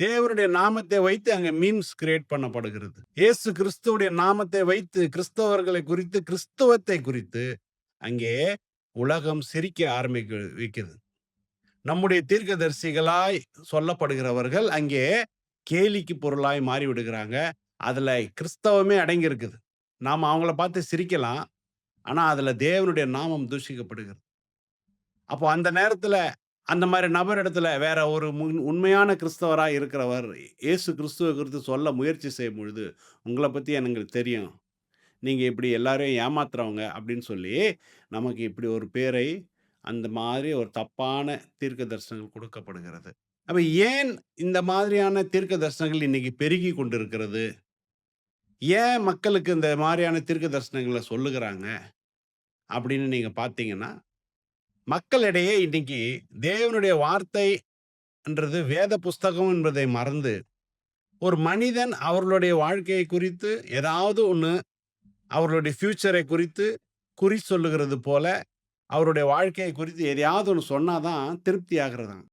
தேவனுடைய நாமத்தை வைத்து அங்க மீம்ஸ் கிரியேட் பண்ணப்படுகிறது. இயேசு கிறிஸ்துவுடைய நாமத்தை வைத்து கிறிஸ்தவர்களை குறித்து, கிறிஸ்தவத்தை குறித்து அங்கே உலகம் சிரிக்க வைக்குது. நம்முடைய தீர்க்கதரிசிகளாய் சொல்லப்படுகிறவர்கள் அங்கே கேலிக்கு பொருளாய் மாறிவிடுகிறாங்க. அதுல கிறிஸ்தவமே அடங்கி இருக்குது. நாம அவங்கள பார்த்து சிரிக்கலாம். ஆனா அதுல தேவனுடைய நாமம் தூஷிக்கப்படுகிறது. அப்போ அந்த நேரத்துல அந்த மாரி நபர் இடத்துல வேற ஒரு உண்மையான கிறிஸ்தவரா இருக்கிறவர் இயேசு கிறிஸ்துவ குறித்து சொல்ல முயற்சி செய்யும் பொழுது, "உங்கள பத்தி எங்களுக்கு தெரியும். நீங்க இப்படி எல்லாரையும் ஏமாத்துறவங்க" அப்படின்னு சொல்லி, நமக்கு இப்படி ஒரு பேரை அந்த மாதிரி ஒரு தப்பான தீர்க்க தரிசனங்கள் கொடுக்கப்படுகிறது. அப்ப ஏன் இந்த மாதிரியான தீர்க்க தரிசனங்கள் இன்னைக்கு பெருகி கொண்டிருக்கிறது? ஏன் மக்களுக்கு இந்த மாரியான தீர்க்க தரிசனங்கள சொல்லுகிறாங்க? அப்படின்னு நீங்க பார்த்தீங்கன்னா, மக்களிடையே இன்னைக்கு தேவனுடைய வார்த்தை என்றது வேத புஸ்தகம் என்பதை மறந்து, ஒரு மனிதன் அவர்களுடைய வாழ்க்கையை குறித்து ஏதாவது ஒண்ணு, அவர்களுடைய ஃபியூச்சரை குறித்து குறி சொல்லுகிறது போல, அவருடைய வாழ்க்கையை குறித்து எதையாவது ஒண்ணு சொன்னா தான் திருப்தி ஆகுறதாம்.